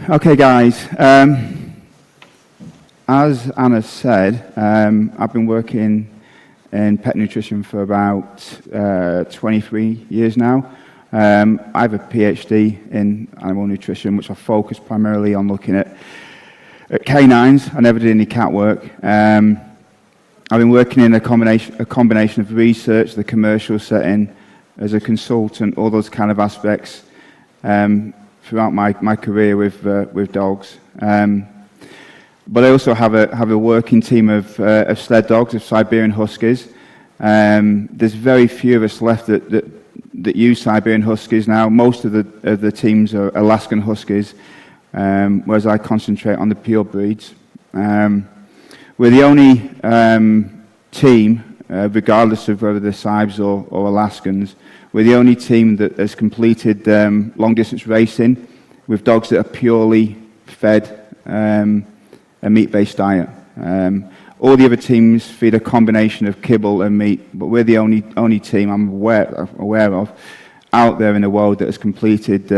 Okay, guys. As Anna said, I've been working in pet nutrition for about 23 years now. I have a PhD in animal nutrition, which I focus primarily on looking at canines. I never did any cat work. I've been working in a combination of research, the commercial setting, as a consultant, all those kind of aspects throughout my career with dogs. But I also have a working team of sled dogs, of Siberian Huskies. There's very few of us left that use Siberian Huskies now. Most of the teams are Alaskan Huskies, whereas I concentrate on the pure breeds. We're the only team, regardless of whether they're Sibes or Alaskans, we're the only team that has completed long-distance racing with dogs that are purely fed a meat-based diet. All the other teams feed a combination of kibble and meat, but we're the only team I'm aware of out there in the world that has completed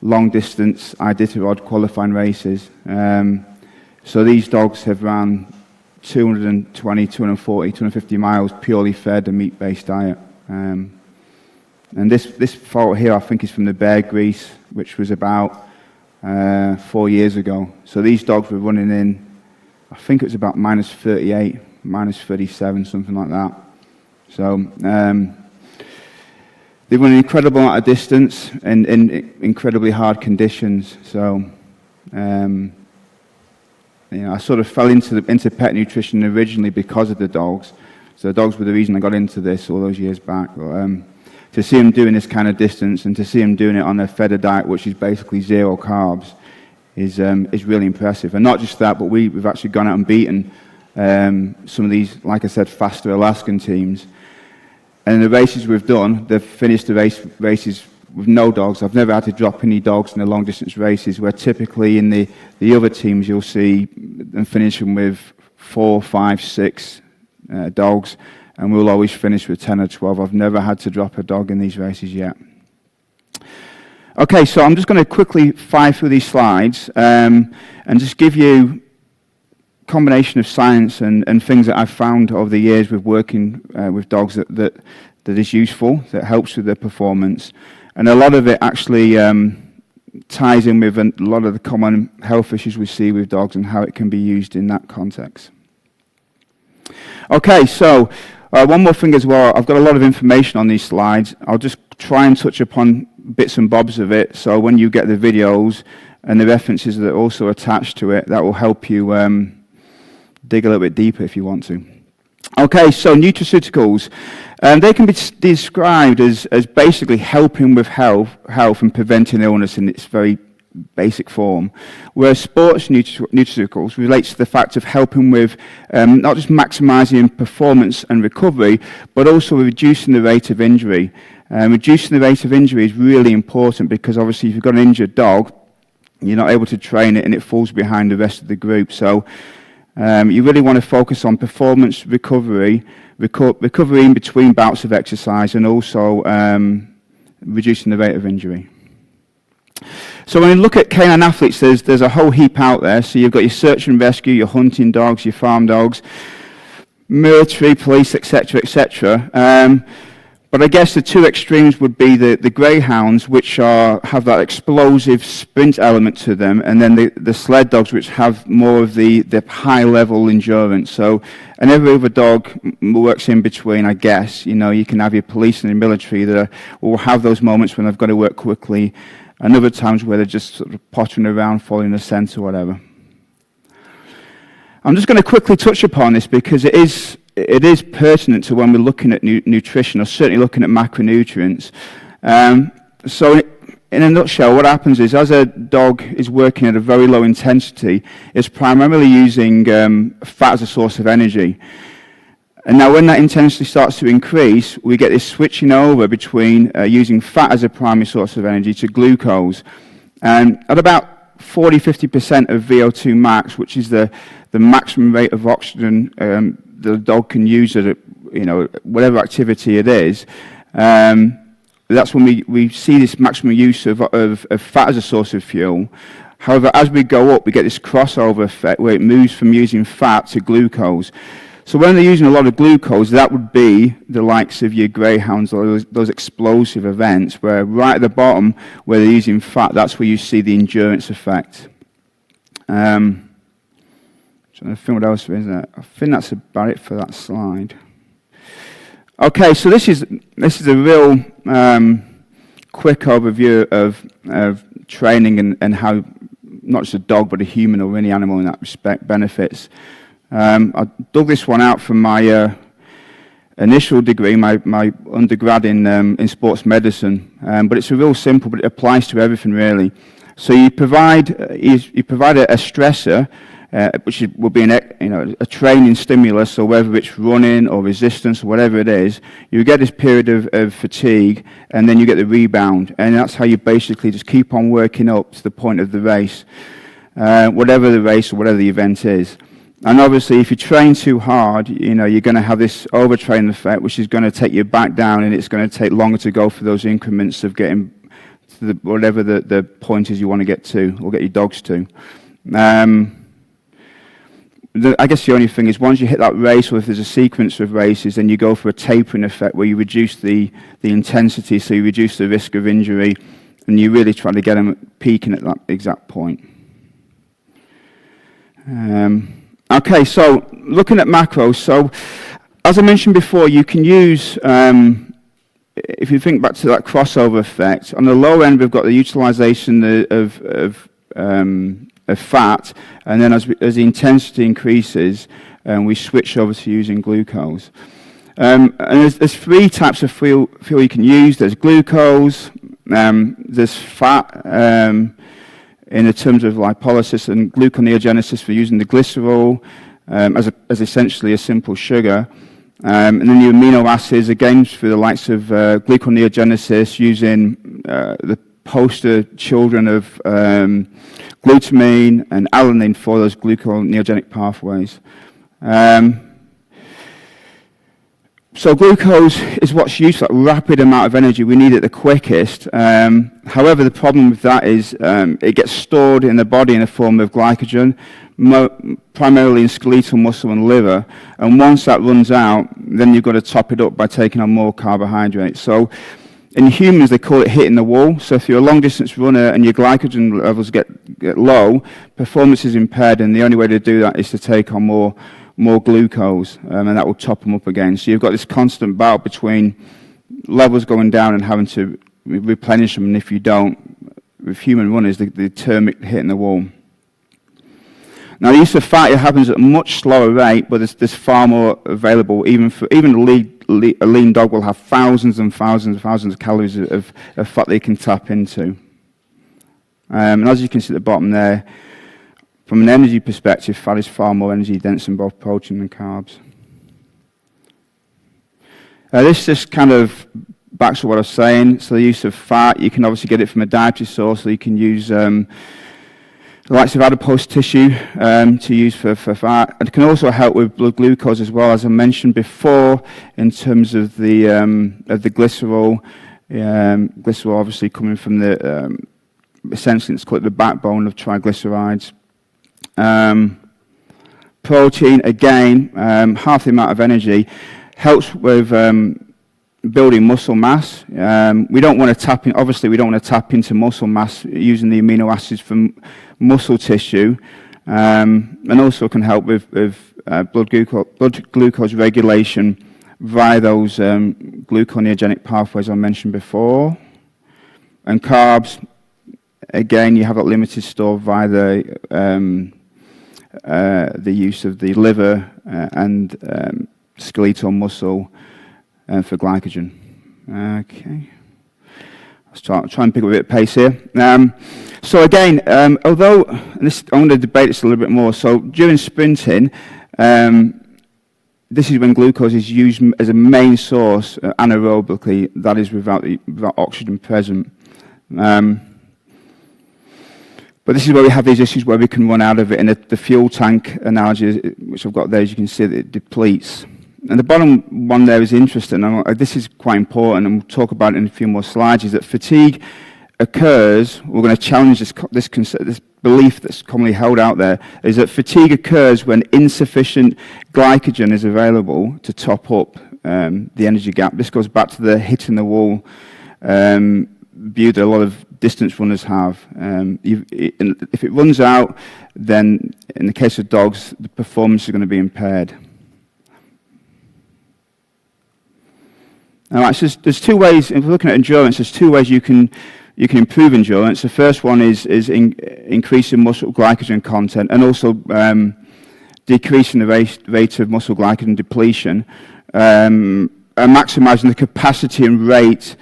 long-distance Iditarod qualifying races. So these dogs have run 220, 240, 250 miles purely fed a meat-based diet. And this photo here, I think, is from the Bear Grease, which was about 4 years ago. So these dogs were running in, I think it was about minus 38, minus 37, something like that. So they run an incredible amount of distance in incredibly hard conditions. So I sort of fell into pet nutrition originally because of the dogs. So the dogs were the reason I got into this all those years back. But, to see them doing this kind of distance and to see them doing it on a fed diet, which is basically zero carbs, is really impressive. And not just that, but we've actually gone out and beaten some of these, like I said, faster Alaskan teams. And in the races we've done, they've finished the races with no dogs. I've never had to drop any dogs in the long distance races, where typically in the other teams you'll see them finishing with 4, 5, 6 dogs, and we'll always finish with 10 or 12. I've never had to drop a dog in these races yet. Okay, so I'm just going to quickly fire through these slides and just give you a combination of science and things that I've found over the years with working with dogs that is useful, that helps with their performance. And a lot of it actually ties in with a lot of the common health issues we see with dogs and how it can be used in that context. Okay, so one more thing as well. I've got a lot of information on these slides. I'll just try and touch upon bits and bobs of it, so when you get the videos and the references that are also attached to it, that will help you dig a little bit deeper if you want to. Okay, so nutraceuticals. They can be described as basically helping with health and preventing illness in its very basic form, whereas sports nutraceuticals relates to the fact of helping with not just maximizing performance and recovery, but also reducing the rate of injury. Reducing the rate of injury is really important because obviously if you've got an injured dog, you're not able to train it and it falls behind the rest of the group. So you really want to focus on performance recovery in between bouts of exercise, and also reducing the rate of injury. So when you look at canine athletes, there's a whole heap out there. So you've got your search and rescue, your hunting dogs, your farm dogs, military, police, etc., etc. But I guess the two extremes would be the greyhounds, which have that explosive sprint element to them, and then the sled dogs, which have more of the high-level endurance. So, and every other dog works in between, I guess. You know, you can have your police and your military that will have those moments when they've got to work quickly, and other times where they're just sort of pottering around, following the scent or whatever. I'm just going to quickly touch upon this because it is pertinent to when we're looking at nutrition, or certainly looking at macronutrients. So in a nutshell, what happens is, as a dog is working at a very low intensity, it's primarily using fat as a source of energy. And now when that intensity starts to increase, we get this switching over between using fat as a primary source of energy to glucose. And at about 40-50% of VO2 max, which is the maximum rate of oxygen the dog can use at whatever activity it is, that's when we see this maximum use of fat as a source of fuel. However, as we go up, we get this crossover effect where it moves from using fat to glucose. So when they're using a lot of glucose, that would be the likes of your greyhounds or those explosive events, where right at the bottom, where they're using fat, that's where you see the endurance effect. So I think what else is there? I think that's about it for that slide. Okay, so this is a real quick overview of training and how not just a dog but a human or any animal in that respect benefits. I dug this one out from my initial degree, my undergrad in sports medicine, but it's a real simple, but it applies to everything really. So you provide a stressor, which will be a training stimulus, so whether it's running or resistance or whatever it is, you get this period of fatigue, and then you get the rebound, and that's how you basically just keep on working up to the point of the race, whatever the race or whatever the event is. And obviously, if you train too hard, you're going to have this overtraining effect, which is going to take you back down, and it's going to take longer to go for those increments of getting to whatever the point is you want to get to, or get your dogs to. I guess the only thing is once you hit that race, or if there's a sequence of races, then you go for a tapering effect where you reduce the intensity, so you reduce the risk of injury, and you really try to get them peaking at that exact point. Okay, so looking at macros, so as I mentioned before, you can use, if you think back to that crossover effect, on the low end we've got the utilization of fat, and then as the intensity increases, we switch over to using glucose. And there's three types of fuel you can use. There's glucose, there's fat, in the terms of lipolysis, and gluconeogenesis for using the glycerol as essentially a simple sugar. And then the amino acids, again, through the likes of gluconeogenesis, using the poster children of glutamine and alanine for those gluconeogenic pathways. So glucose is what's used for that rapid amount of energy. We need it the quickest. However, the problem with that is it gets stored in the body in the form of glycogen, primarily in skeletal muscle and liver. And once that runs out, then you've got to top it up by taking on more carbohydrates. So in humans, they call it hitting the wall. So if you're a long-distance runner and your glycogen levels get low, performance is impaired, and the only way to do that is to take on more glucose, and that will top them up again. So you've got this constant battle between levels going down and having to replenish them, and if you don't, with human runners, the term hitting the wall. Now, the use of fat happens at a much slower rate, but there's far more available. Even a lean dog will have thousands and thousands and thousands of calories of fat they can tap into. And as you can see at the bottom there, from an energy perspective, fat is far more energy dense than both protein and carbs. This just kind of backs up what I was saying. So the use of fat, you can obviously get it from a dietary source, so you can use the likes of adipose tissue to use for fat. It can also help with blood glucose as well, as I mentioned before, in terms of the glycerol. Glycerol obviously coming from the, essentially it's called the backbone of triglycerides. Protein, again, half the amount of energy, helps with building muscle mass. We don't want to tap in, obviously we don't want to tap into muscle mass using the amino acids from muscle tissue, and also can help with blood glucose regulation via those gluconeogenic pathways I mentioned before. And carbs, again, you have that limited store via the use of the liver and skeletal muscle for glycogen. Okay. Let's try and pick up a bit of pace here. So again, although, and this, I'm going to debate this a little bit more, so during sprinting, this is when glucose is used as a main source anaerobically, that is without oxygen present. But this is where we have these issues where we can run out of it, and the fuel tank analogy, which I've got there, as you can see, that it depletes. And the bottom one there is interesting, and this is quite important, and we'll talk about it in a few more slides, is that fatigue occurs. We're going to challenge this belief that's commonly held out there is that fatigue occurs when insufficient glycogen is available to top up the energy gap. This goes back to the hitting the wall view that a lot of distance runners have. If it runs out, then in the case of dogs, the performance is going to be impaired. Now, there's two ways, if we're looking at endurance, there's two ways you can improve endurance. The first one is increasing muscle glycogen content and also decreasing the rate of muscle glycogen depletion and maximizing the capacity and rate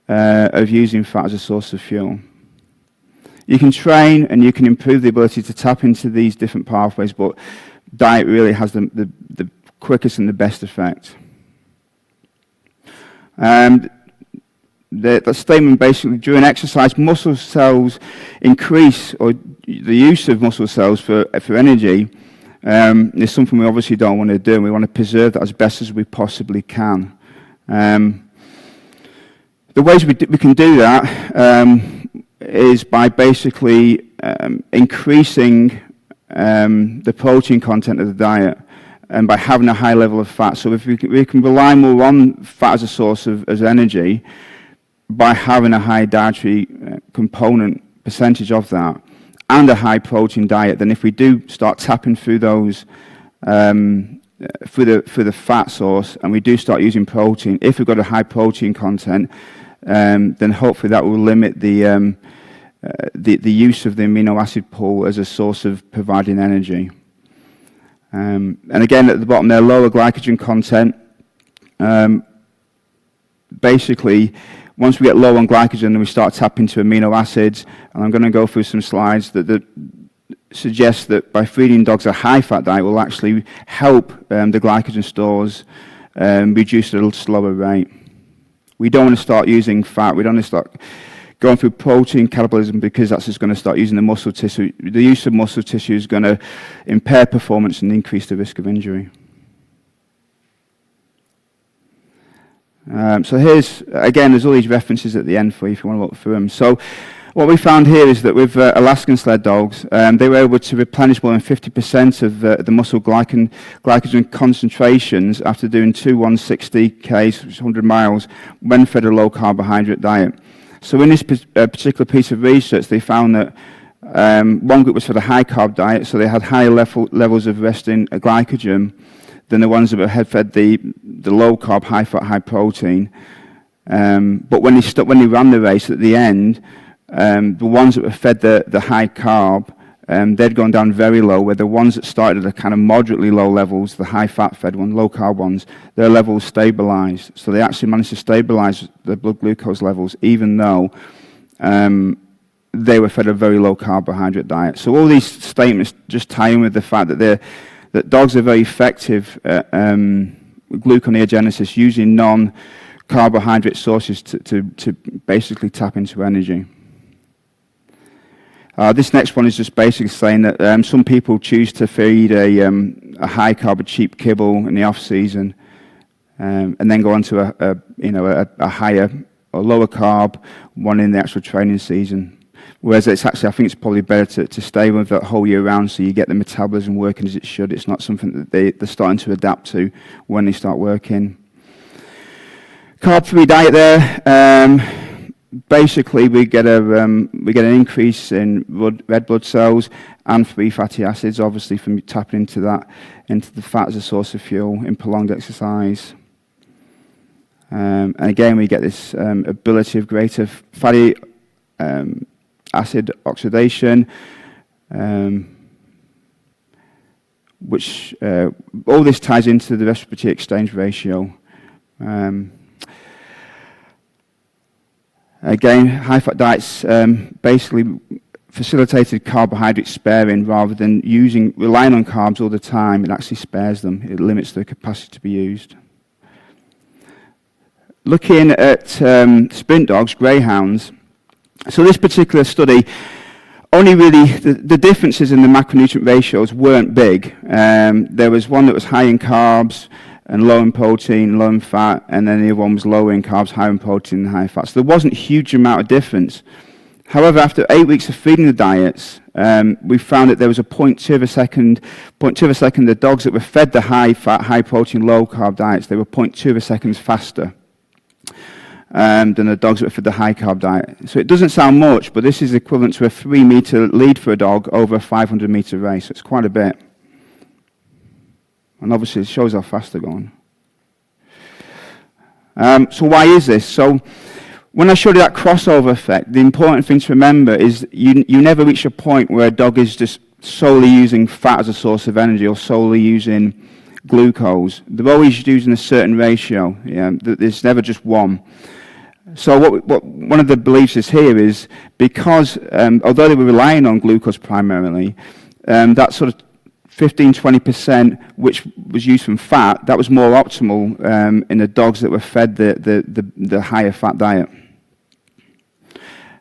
of using fat as a source of fuel. You can train and you can improve the ability to tap into these different pathways, but diet really has the quickest and the best effect. The statement basically, during exercise, muscle cells increase, or the use of muscle cells for energy is something we obviously don't want to do, and we want to preserve that as best as we possibly can. The ways we can do that is by basically increasing the protein content of the diet and by having a high level of fat. So if we can rely more on fat as a source of energy by having a high dietary component percentage of that and a high protein diet, then if we do start tapping through those through the fat source and we do start using protein, if we've got a high protein content, then hopefully that will limit the use of the amino acid pool as a source of providing energy. And again, at the bottom there, lower glycogen content. Basically, once we get low on glycogen, then we start tapping into amino acids. And I'm going to go through some slides that suggest that by feeding dogs a high-fat diet will actually help the glycogen stores reduce at a slower rate. We don't want to start using fat. We don't want to start going through protein catabolism because that's just going to start using the muscle tissue. The use of muscle tissue is going to impair performance and increase the risk of injury. So here's, again, there's all these references at the end for you if you want to look through them. So what we found here is that with Alaskan sled dogs, they were able to replenish more than 50% of the muscle glycogen concentrations after doing 2 160Ks, which is 100 miles, when fed a low carbohydrate diet. So in this particular piece of research, they found that one group was fed a high carb diet, so they had higher levels of resting glycogen than the ones that had fed the low carb, high fat, high protein. But when they ran the race at the end, the ones that were fed the high carb, they'd gone down very low, where the ones that started at the kind of moderately low levels, the high fat fed ones, low carb ones, their levels stabilized. So they actually managed to stabilize the blood glucose levels, even though they were fed a very low carbohydrate diet. So all these statements just tie in with the fact that dogs are very effective at gluconeogenesis, using non-carbohydrate sources to basically tap into energy. This next one is just basically saying that some people choose to feed a high carb, cheap kibble in the off season, and then go on to a higher or lower carb one in the actual training season. Whereas it's actually, I think it's probably better to stay with that whole year round, so you get the metabolism working as it should. It's not something that they're starting to adapt to when they start working. Carb-free diet there. Basically, we get an increase in red blood cells and free fatty acids, obviously from tapping into the fat as a source of fuel in prolonged exercise. And again, we get this ability of greater fatty acid oxidation, which all this ties into the respiratory exchange ratio. Again, high-fat diets basically facilitated carbohydrate sparing rather than relying on carbs all the time. It actually spares them. It limits their capacity to be used. Looking at sprint dogs, greyhounds, so this particular study, only really the differences in the macronutrient ratios weren't big. There was one that was high in carbs and low in protein, low in fat, and then the other one was low in carbs, high in protein, and high in fat. So there wasn't a huge amount of difference. However, after 8 weeks of feeding the diets, we found that there was a 0.2 of a second, the dogs that were fed the high-fat, high-protein, low-carb diets, they were 0.2 of a second faster than the dogs that were fed the high-carb diet. So it doesn't sound much, but this is equivalent to a 3-meter lead for a dog over a 500-meter race. So it's quite a bit. And obviously it shows how fast they're going. So why is this? So when I showed you that crossover effect, the important thing to remember is you never reach a point where a dog is just solely using fat as a source of energy or solely using glucose. They're always using a certain ratio. Yeah? There's never just one. So what one of the beliefs is here is because, although they were relying on glucose primarily, that sort of 15-20% which was used from fat, that was more optimal in the dogs that were fed the higher fat diet.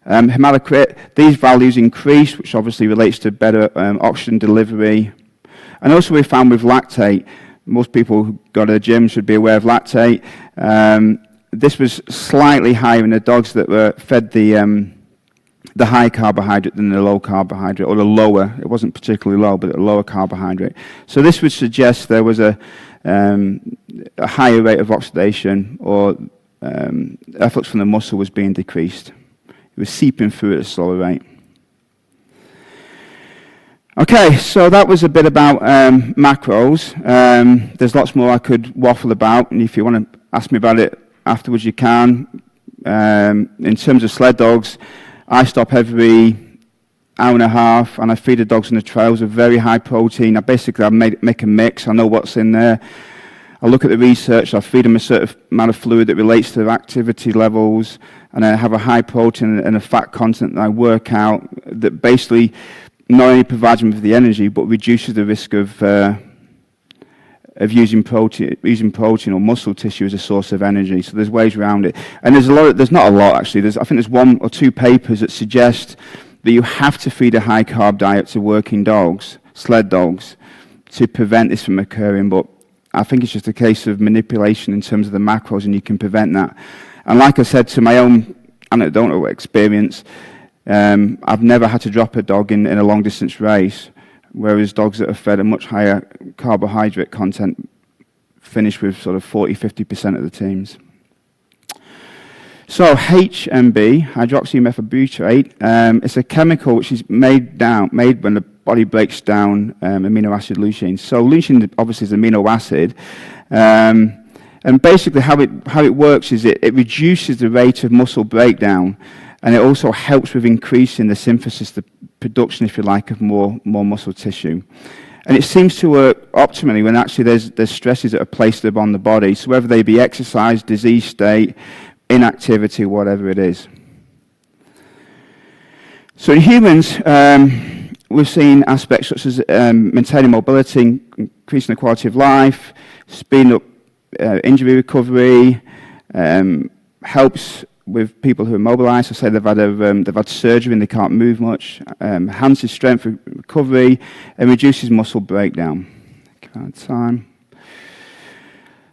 Hematocrit, these values increased, which obviously relates to better oxygen delivery. And also we found with lactate, most people who go to the gym should be aware of lactate. This was slightly higher in the dogs that were fed the high carbohydrate than the low carbohydrate, or the lower. It wasn't particularly low, but a lower carbohydrate. So this would suggest there was a higher rate of oxidation, or efflux from the muscle was being decreased. It was seeping through at a slower rate. Okay, so that was a bit about macros. There's lots more I could waffle about, and if you want to ask me about it afterwards, you can. In terms of sled dogs, I stop every hour and a half, and I feed the dogs on the trails with very high protein. I make a mix. I know what's in there. I look at the research. I feed them a certain amount of fluid that relates to their activity levels, and I have a high protein and a fat content that I work out that basically not only provides them with the energy, but reduces the risk of using protein or muscle tissue as a source of energy. So there's ways around it, and there's not a lot actually. I think there's 1 or 2 papers that suggest that you have to feed a high carb diet to working dogs, sled dogs, to prevent this from occurring. But I think it's just a case of manipulation in terms of the macros, and you can prevent that. And like I said, to my own anecdotal experience, I've never had to drop a dog in a long distance race, whereas dogs that are fed a much higher carbohydrate content finish with sort of 40-50% of the teams. So HMB, hydroxymethylbutyrate, it's a chemical which is made when the body breaks down amino acid leucine. So leucine obviously is amino acid, and basically how it works is it reduces the rate of muscle breakdown, and it also helps with increasing the synthesis, the production, if you like, of more muscle tissue. And it seems to work optimally when actually there's stresses that are placed upon the body, so whether they be exercise, disease state, inactivity, whatever it is. So in humans, we've seen aspects such as maintaining mobility, increasing the quality of life, speeding up injury recovery, helps with people who are mobilized. So say they've had surgery and they can't move much, enhances strength recovery, and reduces muscle breakdown. Time.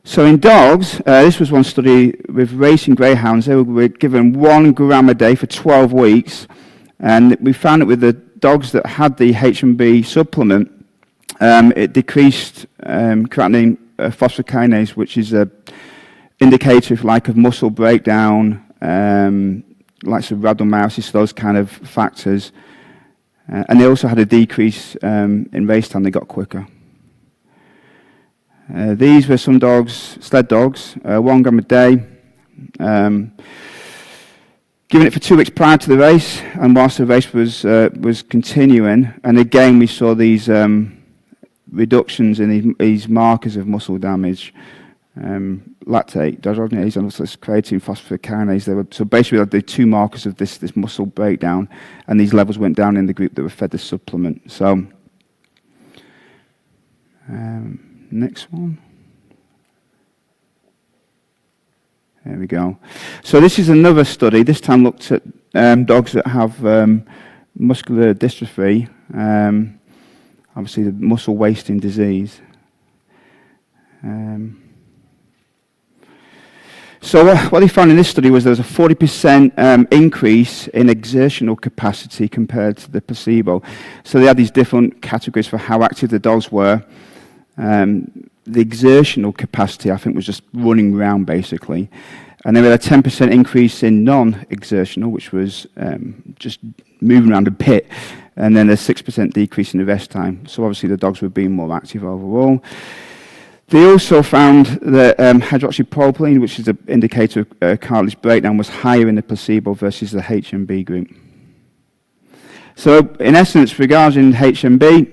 So in dogs, this was one study with racing greyhounds. They were given 1 gram a day for 12 weeks, and we found that with the dogs that had the HMB supplement, it decreased creatinine phosphokinase, which is an indicator, if you like, of muscle breakdown, like some rhabdomyolysis, those kind of factors. And they also had a decrease in race time. They got quicker. These were some dogs, sled dogs, 1 gram a day, given it for 2 weeks prior to the race, and whilst the race was continuing. And again, we saw these reductions in these markers of muscle damage. Lactate, dehydrogenase, and also creatine phosphokinase. So basically, the 2 markers of this muscle breakdown, and these levels went down in the group that were fed the supplement. So, next one. There we go. So this is another study. This time looked at dogs that have muscular dystrophy, obviously the muscle wasting disease. So what they found in this study was there was a 40% increase in exertional capacity compared to the placebo. So they had these different categories for how active the dogs were. The exertional capacity, I think, was just running around, basically. And then we had a 10% increase in non-exertional, which was just moving around a bit. And then a 6% decrease in the rest time. So obviously the dogs were being more active overall. They also found that hydroxypropylene, which is an indicator of cartilage breakdown, was higher in the placebo versus the HMB group. So in essence, regarding HMB,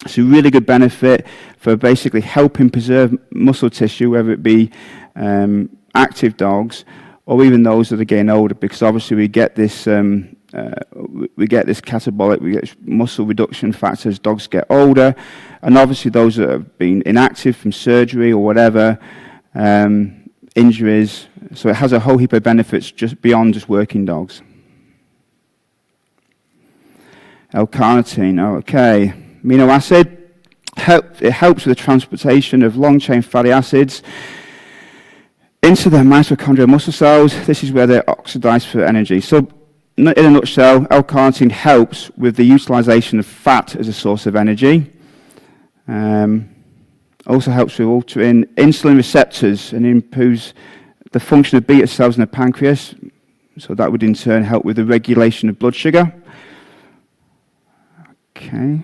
it's a really good benefit for basically helping preserve muscle tissue, whether it be active dogs or even those that are getting older, because obviously we get this catabolic, we get muscle reduction factor as dogs get older, and obviously those that have been inactive from surgery or whatever, injuries. So it has a whole heap of benefits just beyond just working dogs. L-carnitine, okay. Amino acid, it helps with the transportation of long-chain fatty acids into the mitochondrial muscle cells. This is where they're oxidized for energy. So in a nutshell, L-carnitine helps with the utilization of fat as a source of energy. Also helps with altering insulin receptors and improves the function of beta cells in the pancreas. So that would in turn help with the regulation of blood sugar. Okay.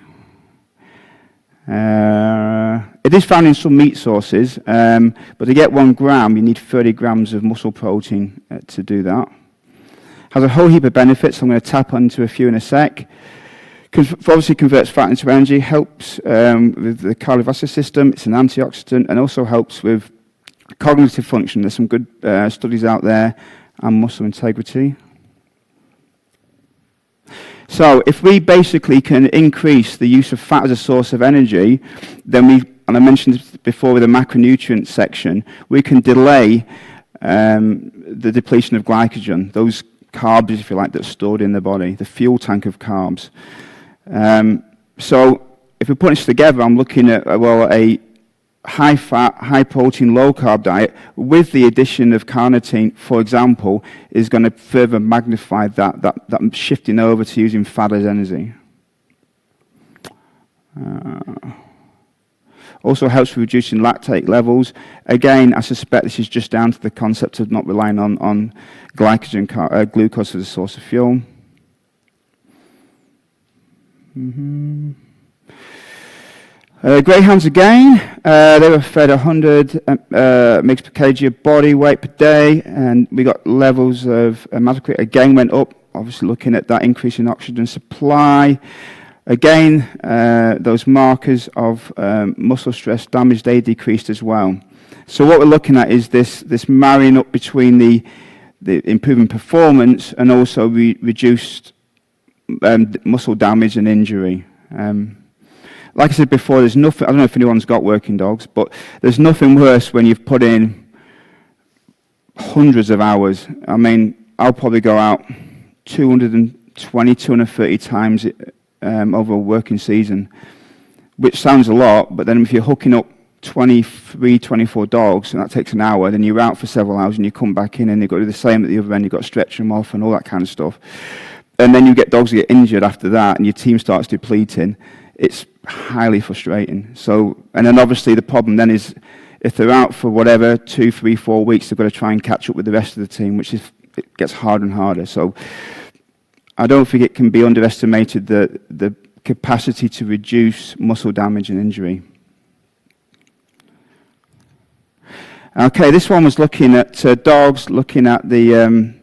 It is found in some meat sources, but to get 1 gram, you need 30 grams of muscle protein to do that. Has a whole heap of benefits. I'm going to tap onto a few in a sec. Obviously converts fat into energy, helps with the cardiovascular system. It's an antioxidant and also helps with cognitive function. There's some good studies out there, and muscle integrity. So if we basically can increase the use of fat as a source of energy, then and I mentioned before with the macronutrients section, we can delay the depletion of glycogen, those carbs, if you like, that's stored in the body, the fuel tank of carbs. So if we put this together, I'm looking at, a high-fat, high-protein, low-carb diet with the addition of carnitine, for example, is going to further magnify that shifting over to using fat as energy. Also helps with reducing lactate levels. Again, I suspect this is just down to the concept of not relying on glycogen, glucose as a source of fuel. Greyhounds again, they were fed 100 mg per kg of body weight per day, and we got levels of hematocrit again went up, obviously looking at that increase in oxygen supply. Again, those markers of muscle stress damage, they decreased as well. So what we're looking at is this marrying up between the improving performance and also reduced muscle damage and injury. Like I said before, there's nothing, I don't know if anyone's got working dogs, but there's nothing worse when you've put in hundreds of hours. I mean, I'll probably go out 220, 230 times over a working season, which sounds a lot, but then if you're hooking up 23, 24 dogs, and that takes an hour, then you're out for several hours and you come back in and you've got to do the same at the other end, you've got to stretch them off and all that kind of stuff. And then you get dogs that get injured after that and your team starts depleting. It's highly frustrating. So, and then obviously the problem then is if they're out for whatever, 2, 3, 4 weeks, they've got to try and catch up with the rest of the team, which is, it gets harder and harder. So I don't think it can be underestimated the capacity to reduce muscle damage and injury. Okay, this one was looking at dogs, looking at the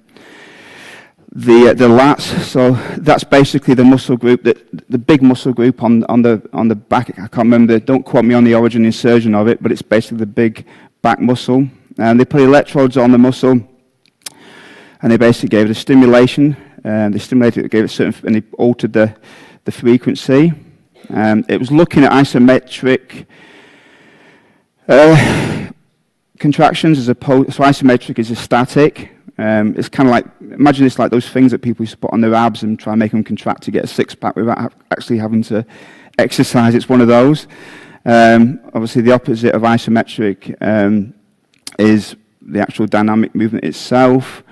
lats. So that's basically the muscle group, the big muscle group on the back. I can't remember. Don't quote me on the origin insertion of it, but it's basically the big back muscle. And they put electrodes on the muscle, and they basically gave it a stimulation. They stimulated it, gave it certain, and they altered the frequency. It was looking at isometric contractions as opposed. So isometric is a static. It's kind of like, imagine it's like those things that people used to put on their abs and try and make them contract to get a six-pack without actually having to exercise. It's one of those. Obviously, the opposite of isometric is the actual dynamic movement itself.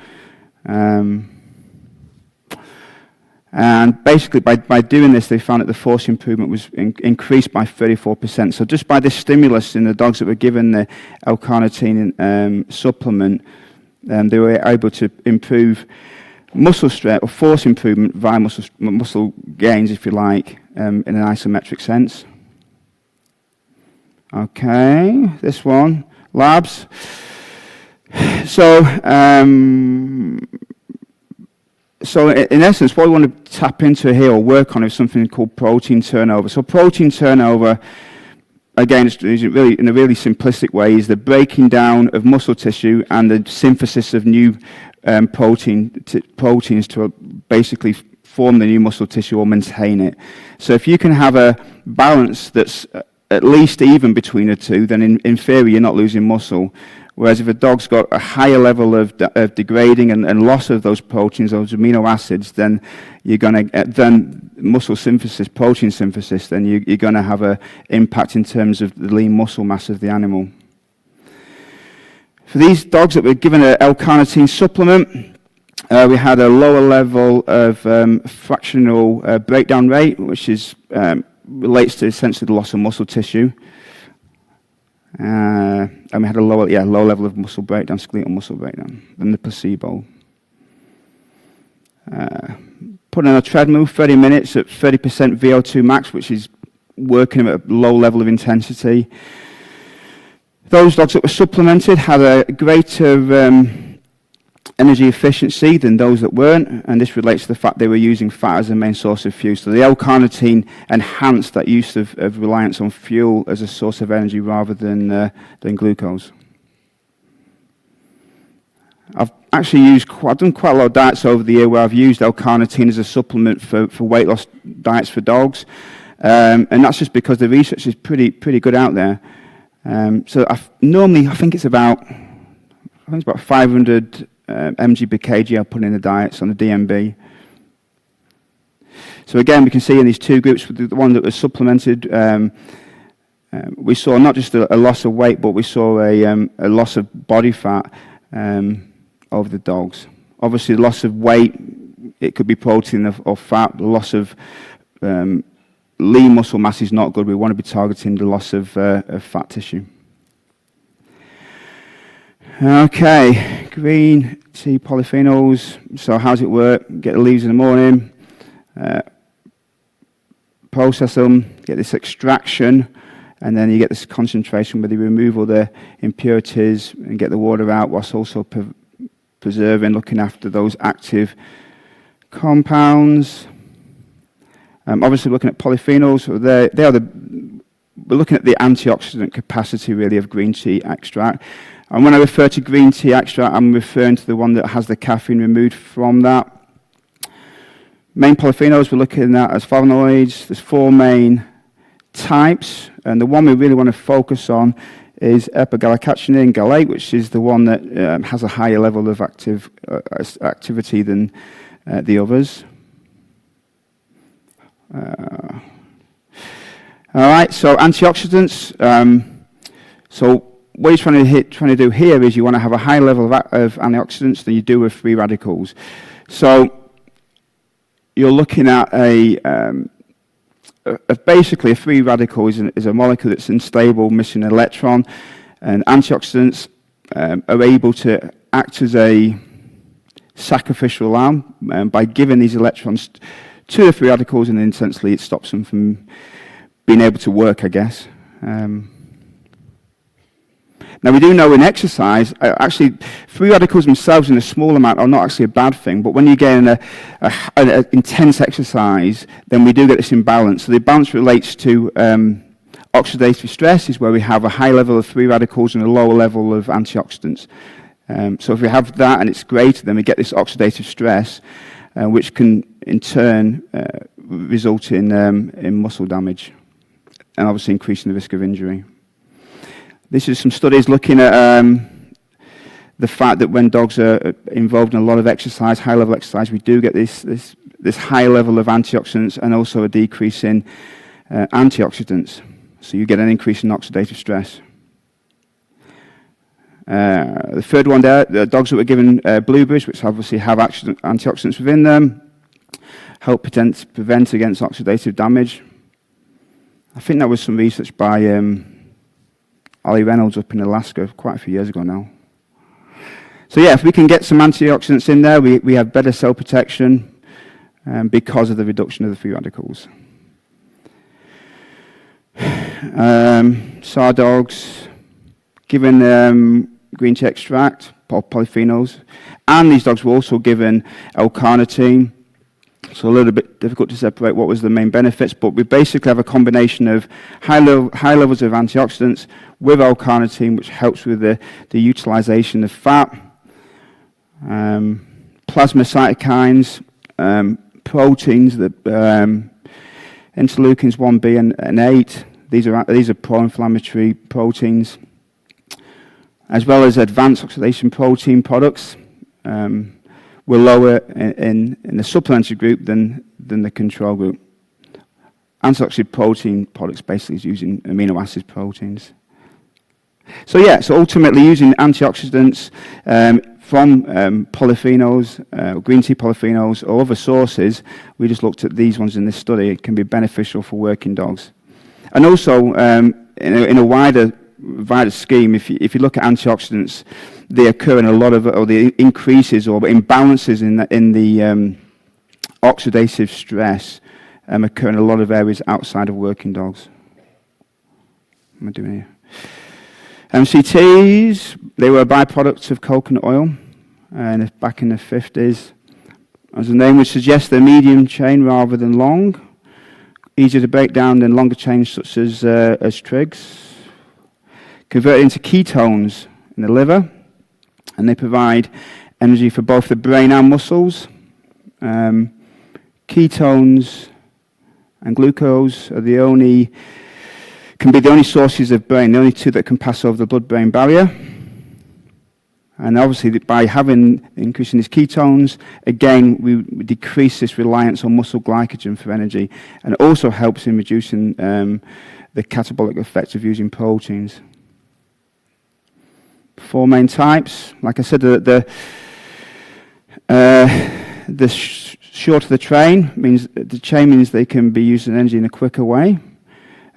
And basically, by doing this, they found that the force improvement was increased by 34%. So just by this stimulus in the dogs that were given the L-carnitine supplement, they were able to improve muscle strength or force improvement via muscle gains, if you like, in an isometric sense. Okay, this one, labs. So in essence, what we want to tap into here or work on is something called protein turnover. So protein turnover, again, is really, in a really simplistic way, is the breaking down of muscle tissue and the synthesis of new proteins to basically form the new muscle tissue or maintain it. So if you can have a balance that's at least even between the two, then in theory you're not losing muscle. Whereas if a dog's got a higher level of degrading and loss of those proteins, those amino acids, then you're going to then muscle synthesis, protein synthesis, then you're going to have an impact in terms of the lean muscle mass of the animal. For these dogs that were given an L-carnitine supplement, we had a lower level of fractional breakdown rate, which relates to essentially the loss of muscle tissue. And we had a low level of muscle breakdown, skeletal muscle breakdown, than the placebo. Put on a treadmill, 30 minutes at 30% VO2 max, which is working at a low level of intensity. Those dogs that were supplemented had a greater energy efficiency than those that weren't, and this relates to the fact they were using fat as a main source of fuel. So the L-carnitine enhanced that use of reliance on fuel as a source of energy rather than glucose. I've done quite a lot of diets over the year where I've used L-carnitine as a supplement for weight loss diets for dogs, and that's just because the research is pretty good out there. So I think it's about 500 mg per kg I put in the diets on the DMB. So again, we can see in these two groups, with the one that was supplemented, we saw not just a loss of weight, but we saw a loss of body fat over the dogs. Obviously, the loss of weight, it could be protein or fat. The loss of lean muscle mass is not good. We want to be targeting the loss of fat tissue. Okay, green tea polyphenols. So how does it work? Get the leaves in the morning, process them, get this extraction, and then you get this concentration where they remove all the impurities and get the water out, whilst also preserving, looking after those active compounds. Obviously, looking at polyphenols, so we're looking at the antioxidant capacity really of green tea extract. And when I refer to green tea extract, I'm referring to the one that has the caffeine removed from that. Main polyphenols we're looking at as flavonoids. There's 4 main types, and the one we really want to focus on is epigallocatechin gallate, which is the one that has a higher level of activity than the others. All right, so antioxidants. So what you're trying to do here is you want to have a high level of antioxidants than you do with free radicals. So you're looking at basically a free radical is a molecule that's unstable, missing an electron, and antioxidants are able to act as a sacrificial lamb by giving these electrons to the free radicals, and then essentially it stops them from being able to work, I guess. Now, we do know in exercise, actually, free radicals themselves in a small amount are not actually a bad thing, but when you get in an intense exercise, then we do get this imbalance. So the imbalance relates to oxidative stress, is where we have a high level of free radicals and a lower level of antioxidants. So if we have that and it's greater, then we get this oxidative stress, which can in turn result in muscle damage and obviously increasing the risk of injury. This is some studies looking at the fact that when dogs are involved in a lot of exercise, high-level exercise, we do get this high level of antioxidants and also a decrease in antioxidants. So you get an increase in oxidative stress. The third one there, the dogs that were given blueberries, which obviously have antioxidants within them, help prevent against oxidative damage. I think that was some research by Ollie Reynolds up in Alaska quite a few years ago now. So yeah, if we can get some antioxidants in there, we have better cell protection because of the reduction of the free radicals. SAR dogs, given green tea extract, polyphenols, and these dogs were also given L-carnitine. So a little bit difficult to separate what was the main benefits, but we basically have a combination of high levels of antioxidants with L-carnitine, which helps with the utilization of fat, plasma cytokines, proteins, the interleukins 1b and 8. These are pro-inflammatory proteins, as well as advanced oxidation protein products. Were lower in the supplemented group than the control group. Antioxidant protein products basically is using amino acid proteins. So yeah, so ultimately using antioxidants from polyphenols, green tea polyphenols, or other sources, we just looked at these ones in this study. It can be beneficial for working dogs. And also, in a wider scheme, if you look at antioxidants, they occur in a lot of, or the increases or imbalances in the oxidative stress occur in a lot of areas outside of working dogs. What am I doing here? MCTs, they were a byproduct of coconut oil back in the 50s. As the name would suggest, they're medium chain rather than long, easier to break down than longer chains such as trigs. Converted into ketones in the liver, and they provide energy for both the brain and muscles. Ketones and glucose are can be the only sources of brain, the only two that can pass over the blood-brain barrier. And obviously, by increasing these ketones, again, we decrease this reliance on muscle glycogen for energy, and it also helps in reducing the catabolic effects of using proteins. 4 main types. Like I said, the shorter the chain means they can be used in energy in a quicker way.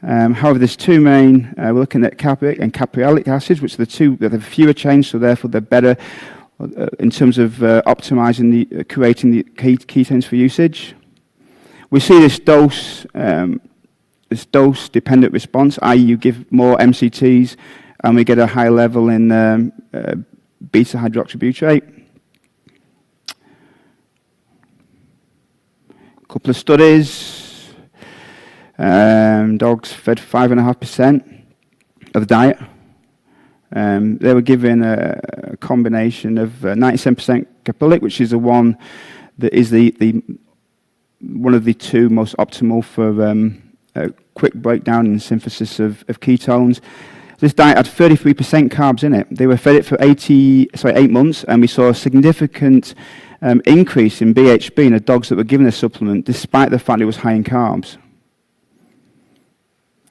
However, there's 2 main. We're looking at capric and caprialic acids, which are the two that have fewer chains, so therefore they're better in terms of optimizing creating the ketones for usage. We see this dose-dependent response, i.e., you give more MCTs, and we get a high level in beta hydroxybutyrate. A couple of studies. Dogs fed 5.5% of the diet. They were given a combination of 97% caprylic, which is the one that is one of the 2 most optimal for quick breakdown and synthesis of ketones. This diet had 33% carbs in it. They were fed it for 8 months, and we saw a significant increase in BHB in the dogs that were given this supplement, despite the fact it was high in carbs.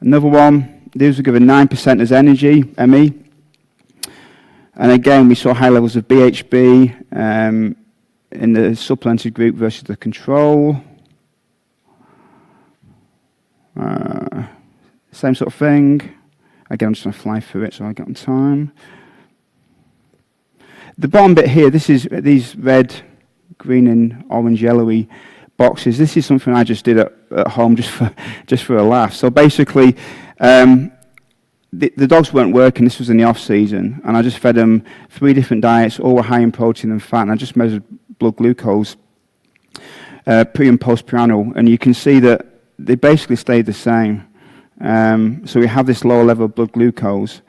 Another one, these were given 9% as energy, ME. And again, we saw high levels of BHB in the supplemented group versus the control. Same sort of thing. Again, I'm just going to fly through it so I get on time. The bottom bit here, this is these red, green, and orange, yellowy boxes. This is something I just did at home just for a laugh. So basically, the dogs weren't working. This was in the off season, and I just fed them 3 different diets, all were high in protein and fat, and I just measured blood glucose pre and post prandial, and you can see that they basically stayed the same. So we have this lower level of blood glucose,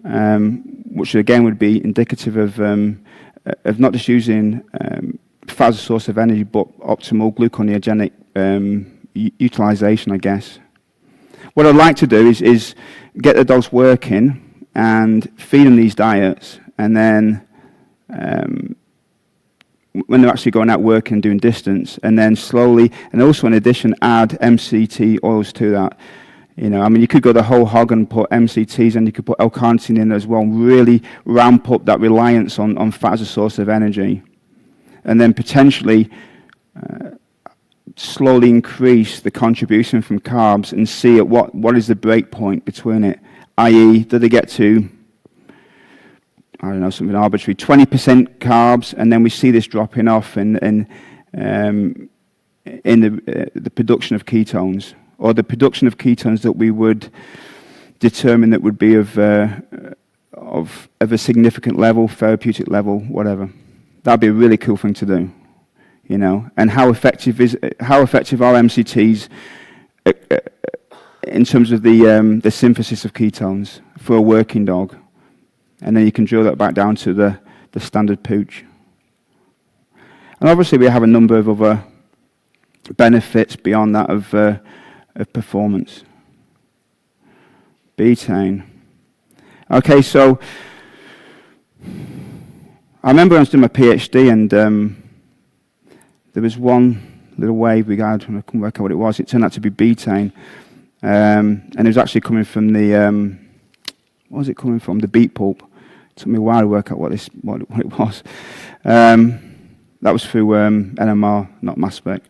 which again would be indicative of not just using fat as a source of energy, but optimal gluconeogenic utilization, I guess. What I'd like to do is get the dogs working and feed them these diets, and then when they're actually going out working and doing distance, and then slowly, and also in addition, add MCT oils to that. You know, I mean, you could go the whole hog and put MCTs, and you could put L-carnitine in as well, and really ramp up that reliance on fat as a source of energy. And then potentially slowly increase the contribution from carbs and see at what is the break point between it, i.e., do they get to, I don't know, something arbitrary, 20% carbs, and then we see this dropping off in the production of ketones, or the production of ketones that we would determine that would be of a significant level, therapeutic level, whatever. That'd be a really cool thing to do, you know. And how effective are MCTs in terms of the synthesis of ketones for a working dog? And then you can drill that back down to the standard pooch. And obviously we have a number of other benefits beyond that of performance. Betaine. Okay, so I remember I was doing my PhD, and there was one little wave we got, and I couldn't work out what it was. It turned out to be betaine, and it was actually coming from the what was it coming from? The beet pulp. It took me a while to work out what it was. That was through NMR, not mass spec.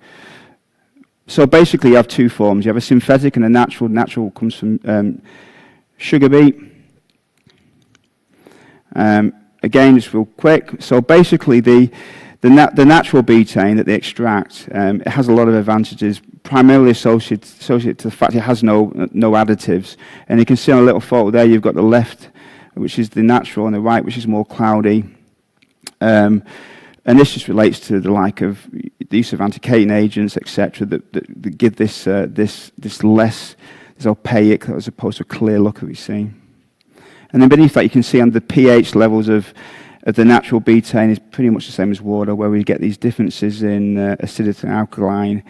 So basically, you have two forms. You have a synthetic and a natural. Natural comes from sugar beet. Again, just real quick. So basically, the natural betaine that they extract, it has a lot of advantages, primarily associated to the fact it has no additives. And you can see on a little photo there, you've got the left, which is the natural, and the right, which is more cloudy. And this just relates to the the use of anti-cating agents, etc., that give this less opaque as opposed to a clear look that we see. And then beneath that, you can see on the pH levels of the natural betaine is pretty much the same as water, where we get these differences in acidity and alkaline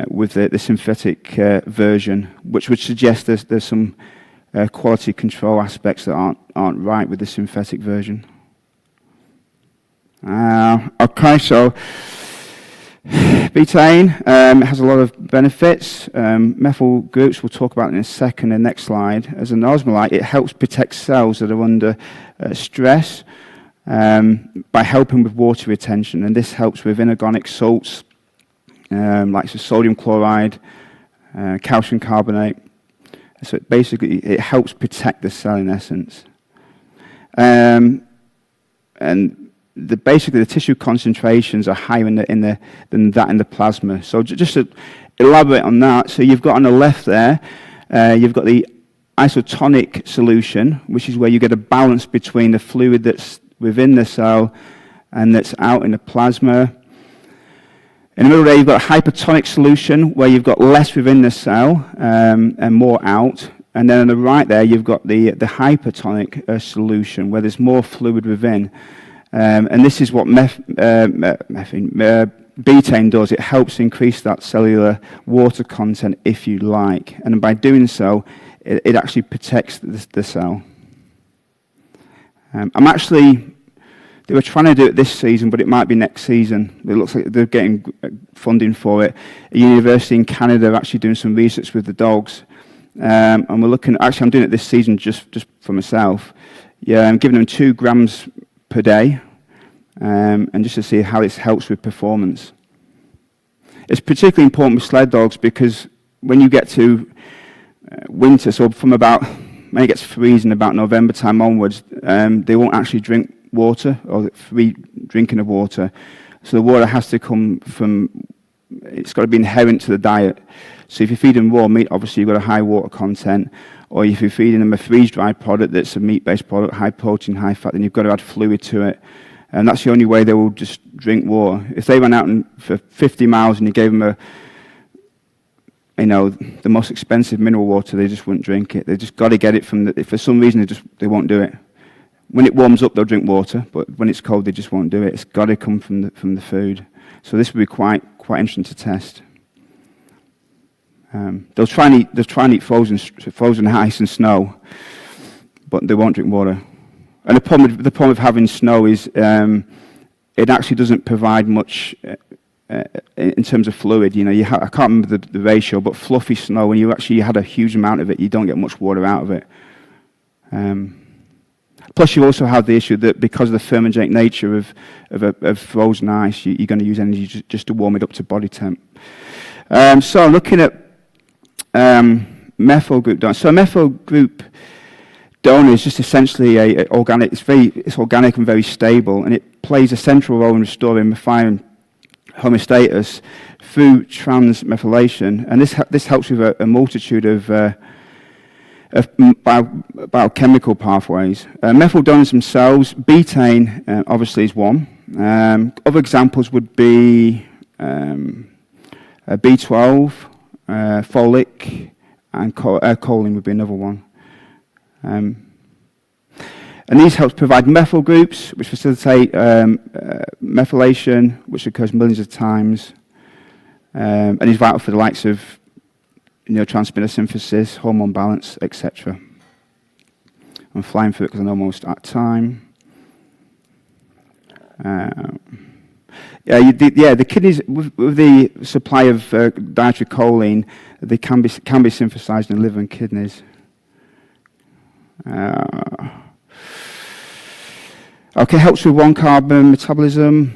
with the synthetic version, which would suggest there's some quality control aspects that aren't right with the synthetic version. Okay, so betaine has a lot of benefits. Methyl groups, we'll talk about in a second. The next slide. As an osmolyte, it helps protect cells that are under stress by helping with water retention, and this helps with inorganic salts like sodium chloride, calcium carbonate. So basically, it helps protect the cell in essence. And basically, the tissue concentrations are higher than that in the plasma. So just to elaborate on that, so you've got on the left there, you've got the isotonic solution, which is where you get a balance between the fluid that's within the cell and that's out in the plasma. In the middle there, you've got a hypertonic solution, where you've got less within the cell and more out. And then on the right there, you've got the hypertonic solution, where there's more fluid within. And this is what betaine does. It helps increase that cellular water content, if you like. And by doing so, it actually protects the cell. They were trying to do it this season, but it might be next season. It looks like they're getting funding for it. A university in Canada are actually doing some research with the dogs. And we're looking, actually I'm doing it this season just for myself. Yeah, I'm giving them 2 grams per day, and just to see how this helps with performance. It's particularly important with sled dogs because when you get to winter, so from when it gets freezing about November time onwards, they won't actually drink water or free drinking of water. So the water has to come from, it's got to be inherent to the diet. So if you feed them raw meat, obviously you've got a high water content. Or if you're feeding them a freeze-dried product that's a meat-based product, high protein, high fat, then you've got to add fluid to it. And that's the only way they will just drink water. If they went out for 50 miles and you gave them the most expensive mineral water, they just wouldn't drink it. They just got to get it from if for some reason they won't do it. When it warms up, they'll drink water, but when it's cold, they just won't do it. It's got to come from the food. So this would be quite interesting to test. They'll try and eat frozen ice and snow, but they won't drink water. And the problem with having snow is it actually doesn't provide much in terms of fluid. You know, I can't remember the ratio, but fluffy snow, when you actually had a huge amount of it, you don't get much water out of it. Plus, you also have the issue that because of the thermogenic nature of frozen ice, you're going to use energy just to warm it up to body temp. So looking at methyl group donor. So a methyl group donor is just essentially a organic. It's organic and very stable, and it plays a central role in restoring methionine homeostasis through transmethylation. And this helps with a multitude of biochemical pathways. Methyl donors themselves, betaine obviously is one. Other examples would be B12, folic, and choline would be another one. And these help provide methyl groups, which facilitate methylation, which occurs millions of times, and is vital for the likes of neurotransmitter synthesis, hormone balance, etc. I'm flying through it because I'm almost at time. The kidneys, with the supply of dietary choline, they can be synthesized in liver and kidneys. Okay, helps with one carbon metabolism.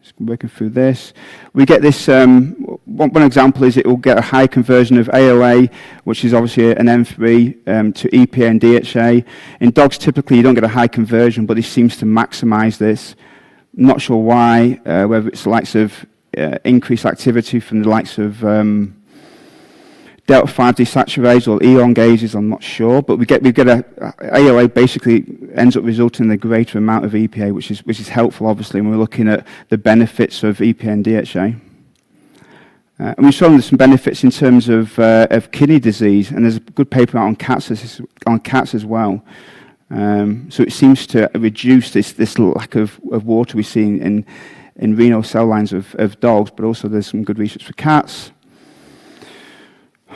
Just working through this. We get this, one example is it will get a high conversion of AOA, which is obviously an M3, to EPA and DHA. In dogs, typically you don't get a high conversion, but this seems to maximize this. Not sure why, whether it's the likes of increased activity from the likes of delta-5 desaturase or elongases, I'm not sure, but we get a AOA basically ends up resulting in a greater amount of EPA, which is helpful, obviously, when we're looking at the benefits of EPA and DHA. And we've shown some benefits in terms of kidney disease, and there's a good paper out on cats as well. So it seems to reduce this lack of water we see in renal cell lines of dogs, but also there's some good research for cats.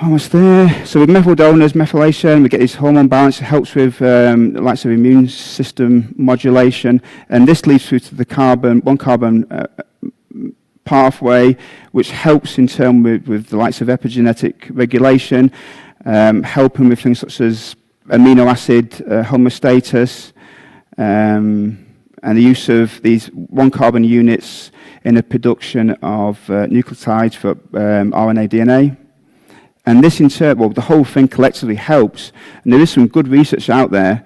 Almost there. So with methyl donors, methylation, we get this hormone balance. It helps with the likes of immune system modulation, and this leads through to the one carbon pathway, which helps in turn with the likes of epigenetic regulation, helping with things such as amino acid homeostasis, and the use of these one carbon units in the production of nucleotides for RNA, DNA. And this in turn, well, the whole thing collectively helps, and there is some good research out there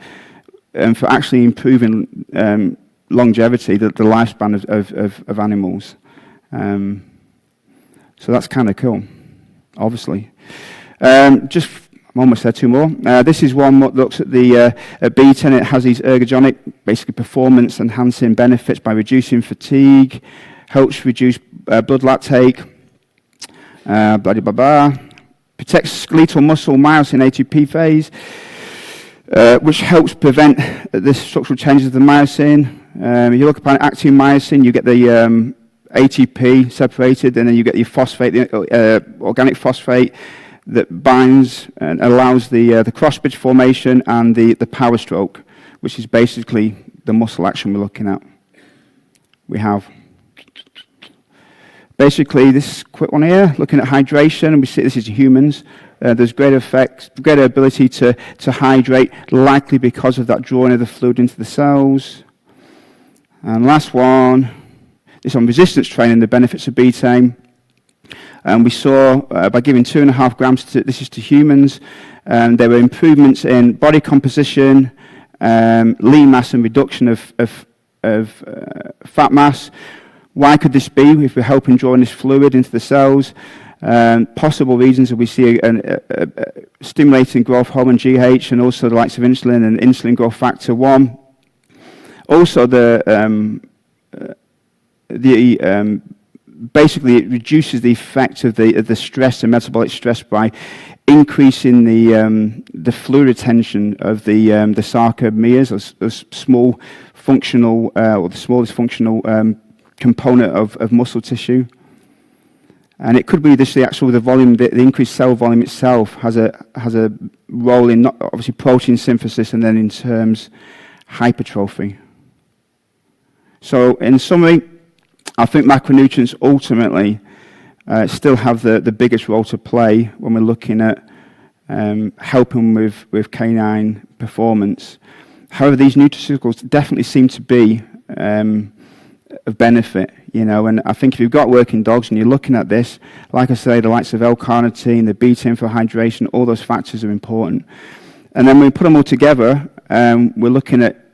for actually improving longevity, the lifespan of animals. So that's kind of cool, obviously. I'm almost there, two more. This is one that looks at the beta, and it has these ergogenic, basically performance enhancing benefits by reducing fatigue, helps reduce blood lactate, blah, blah, blah, blah. Protects skeletal muscle myosin ATP phase, which helps prevent the structural changes of the myosin. You look upon active myosin, you get the ATP separated, and then you get your phosphate, the organic phosphate that binds and allows the cross-bridge formation and the power stroke, which is basically the muscle action we're looking at. We have basically this quick one here, looking at hydration, and we see this is humans. There's greater ability to hydrate, likely because of that drawing of the fluid into the cells. And last one, this on resistance training, the benefits of betaine. And we saw by giving 2.5 grams, this is to humans, there were improvements in body composition, lean mass, and reduction of fat mass. Why could this be if we're helping drawing this fluid into the cells? Possible reasons that we see stimulating growth hormone GH, and also the likes of insulin and insulin growth factor 1. Also, basically it reduces the effect of the stress and metabolic stress by increasing the fluid retention of the sarcomeres, or small functional or the smallest functional component of muscle tissue. And it could be this, the volume, the increased cell volume itself has a role in not obviously protein synthesis, and then in terms hypertrophy. So in summary, I think macronutrients ultimately still have the biggest role to play when we're looking at helping with canine performance. However, these nutraceuticals definitely seem to be of benefit, and I think if you've got working dogs and you're looking at this, like I say, the likes of L-carnitine, the beta for hydration, all those factors are important. And then when we put them all together, we're looking at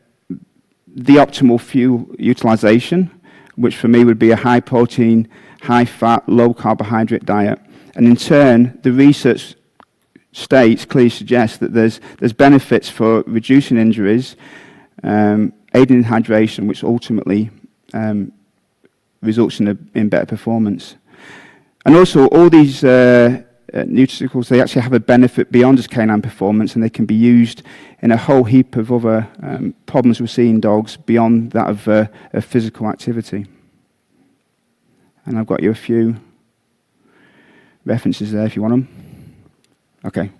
the optimal fuel utilization, which for me would be a high protein, high fat, low carbohydrate diet. And in turn, the research states clearly suggests that there's benefits for reducing injuries, aiding in hydration, which ultimately results in better performance. And also, all these nutraceuticals, they actually have a benefit beyond just canine performance, and they can be used in a whole heap of other problems we see in dogs beyond that of physical activity. And I've got you a few references there if you want them. Okay.